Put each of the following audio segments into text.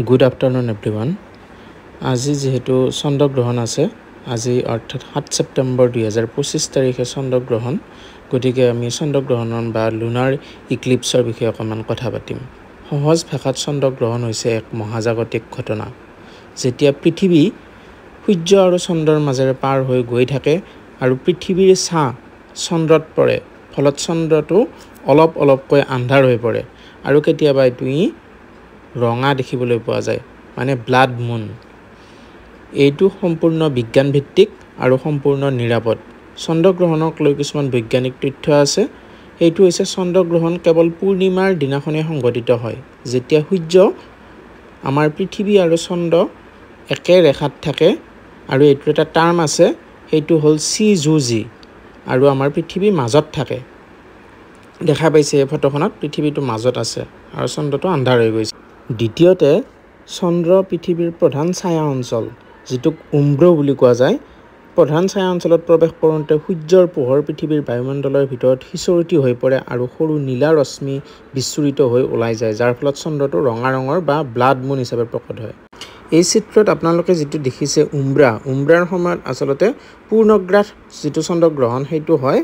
Good afternoon everyone. আজি যিহেতু চন্দ্ৰগ্ৰহণ আছে, আজি অৰ্থাৎ 7 ছেপ্টেম্বৰ 2025 তাৰিখে চন্দ্ৰগ্ৰহণ, গতিকে আমি চন্দ্ৰগ্ৰহণৰ বা লুনাৰ ইক্লিপছৰ বিষয়ে অকণমান কথা পাতিম। সহজ ভাষাত চন্দ্ৰগ্ৰহণ হৈছে এক মহাজাগতিক ঘটনা। যেতিয়া পৃথিৱী সূৰ্য আৰু চন্দ্ৰৰ মাজেৰে পাৰ হৈ গৈ থাকে আৰু পৃথিৱীৰ ছাঁ চন্দ্ৰত পৰে, ফলত চন্দ্ৰটো অলপ অলপকৈ আন্ধাৰ হৈ পৰে আৰু কেতিয়াবা ই ৰঙা দেখিবলৈ পোৱা যায়, মানে ব্লাড মুন। এইটো সম্পূৰ্ণ বিজ্ঞানভিত্তিক আৰু সম্পূৰ্ণ নিৰাপদ। চন্দ্ৰগ্ৰহণক লৈ কিছুমান বৈজ্ঞানিক তথ্য আছে। এইটো হৈছে চন্দ্ৰগ্ৰহণ কেৱল পূৰ্ণিমাৰ দিনাখনেই সংঘটিত হয়, যেতিয়া সূৰ্য আমাৰ পৃথিৱী আৰু চন্দ্ৰ একে ৰেখাত থাকে, আৰু এইটো এটা টাৰ্ম আছে, সেইটো হ'ল CZUG, আৰু আমাৰ পৃথিৱী মাজত থাকে। দেখা পাইছে এই ফটোখনত পৃথিৱীটো মাজত আছে আৰু চন্দ্ৰটো আন্ধাৰ হৈ গৈছে। দ্বিতীয়তে, চন্দ্ৰ পৃথিৱীৰ প্ৰধান ছায়া অঞ্চল, যিটোক উম্ব্ৰ বুলি কোৱা যায়। প্ৰধান ছায়া অঞ্চলত প্ৰৱেশ কৰোঁতে সূৰ্যৰ পোহৰ পৃথিৱীৰ বায়ুমণ্ডলৰ ভিতৰত সিঁচৰতি হৈ পৰে আৰু সৰু নীলা ৰশ্মি বিচ্ছুৰিত হৈ ওলাই যায়, যাৰ ফলত চন্দ্ৰটো ৰঙা ৰঙৰ বা ব্লাড মুন হিচাপে প্ৰকট হয়। এই চিত্ৰত আপোনালোকে যিটো দেখিছে উম্ব্ৰাৰ সময়ত আচলতে পূৰ্ণগ্ৰাস যিটো চন্দ্ৰগ্ৰহণ সেইটো হয়,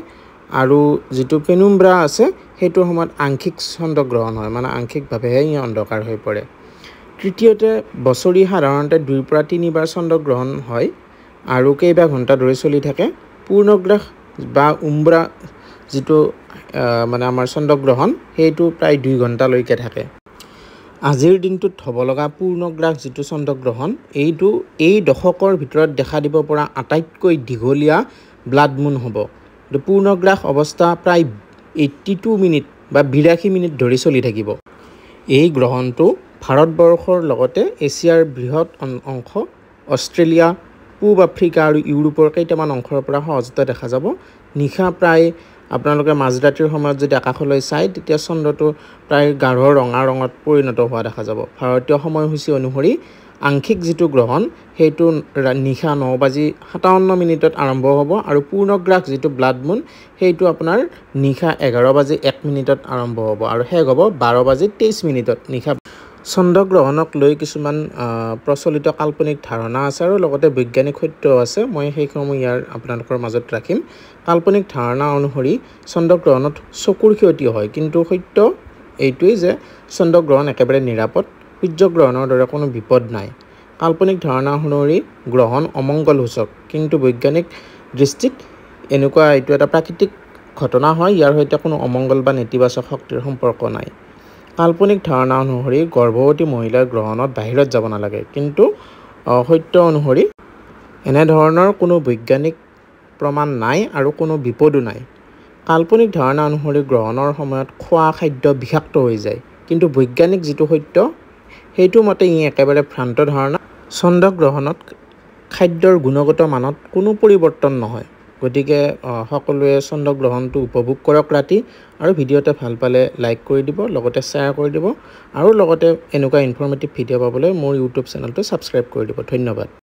আৰু যিটো পেনুম্ব্ৰা আছে সেইটোৰ সময়ত আংশিক চন্দ্ৰগ্ৰহণ হয়, মানে আংশিকভাৱেহে ই অন্ধকাৰ হৈ পৰে। তৃতীয়তে, বছৰি সাধাৰণতে 2 পৰা 3 বাৰ চন্দ্ৰগ্ৰহণ হয় আৰু কেইবা ঘণ্টা ধৰি চলি থাকে। পূৰ্ণগ্ৰাস বা উম্ব্ৰা যিটো মানে আমাৰ চন্দ্ৰগ্ৰহণ, সেইটো প্ৰায় 2 ঘণ্টালৈকে থাকে। আজিৰ দিনটোত হ'ব লগা পূৰ্ণগ্ৰাস যিটো চন্দ্ৰগ্ৰহণ, এইটো এই দশকৰ ভিতৰত দেখা দিব পৰা আটাইতকৈ দীঘলীয়া ব্লাড মুন হ'ব। পূৰ্ণগ্ৰাস অৱস্থা প্ৰায় 82 মিনিট বা 82 মিনিট ধৰি চলি থাকিব। এই গ্ৰহণটো ভাৰতবৰ্ষৰ লগতে এছিয়াৰ বৃহৎ অংশ, অষ্ট্ৰেলিয়া, পূব আফ্ৰিকা আৰু ইউৰোপৰ কেইটামান অংশৰ পৰা সহজতে দেখা যাব। নিশা প্ৰায় আপোনালোকে মাজৰাতিৰ সময়ত যদি আকাশলৈ চায়, তেতিয়া চন্দ্ৰটো প্ৰায় গাঢ় ৰঙা ৰঙত পৰিণত হোৱা দেখা যাব। ভাৰতীয় সময়সূচী অনুসৰি আংশিক যিটো গ্ৰহণ, সেইটো নিশা 9:57 আৰম্ভ হ'ব, আৰু পূৰ্ণগ্ৰাস যিটো ব্লাড মুন, সেইটো আপোনাৰ নিশা 11:01 আৰম্ভ হ'ব আৰু শেষ হ'ব 12:23 নিশা। চন্দ্ৰগ্ৰহণক লৈ কিছুমান প্ৰচলিত কাল্পনিক ধাৰণা আছে আৰু লগতে বৈজ্ঞানিক সত্যও আছে। মই সেইসমূহ আপোনালোকৰ মাজত ৰাখিম। কাল্পনিক ধাৰণা অনুসৰি চন্দ্ৰগ্ৰহণত চকুৰ ক্ষতি হয়, কিন্তু সত্য এইটোৱেই যে চন্দ্ৰগ্ৰহণ একেবাৰে নিৰাপদ, সূৰ্যগ্ৰহণৰ দৰে কোনো বিপদ নাই। কাল্পনিক ধাৰণা অনুসৰি গ্ৰহণ অমংগলসূচক, কিন্তু বৈজ্ঞানিক দৃষ্টিত এইটো এটা প্ৰাকৃতিক ঘটনা হয়, ইয়াৰ সৈতে কোনো অমংগল বা নেতিবাচক শক্তিৰ সম্পৰ্ক নাই। কাল্পনিক ধাৰণা অনুসৰি গৰ্ভৱতী মহিলাৰ গ্ৰহণত বাহিৰত যাব নালাগে, কিন্তু সত্য অনুসৰি এনেধৰণৰ কোনো বৈজ্ঞানিক প্ৰমাণ নাই আৰু কোনো বিপদো নাই। কাল্পনিক ধাৰণা অনুসৰি গ্ৰহণৰ সময়ত খোৱা খাদ্য বিষাক্ত হৈ যায়, কিন্তু বৈজ্ঞানিক যিটো সত্য সেইটো মতে ই একেবাৰে ভ্ৰান্ত ধাৰণা। চন্দ্ৰগ্ৰহণত খাদ্যৰ গুণগত মানত কোনো পৰিৱৰ্তন নহয়। গতিকে সকলোৱে চন্দ্ৰগ্ৰহণটো উপভোগ কৰক ৰাতি, আৰু ভিডিঅ'টো ভাল পালে লাইক কৰি দিব, লগতে শ্বেয়াৰ কৰি দিব, আৰু লগতে এনেকুৱা ইনফৰ্মেটিভ ভিডিঅ' পাবলৈ মোৰ ইউটিউব চেনেলটো ছাবস্ক্ৰাইব কৰি দিব। ধন্যবাদ।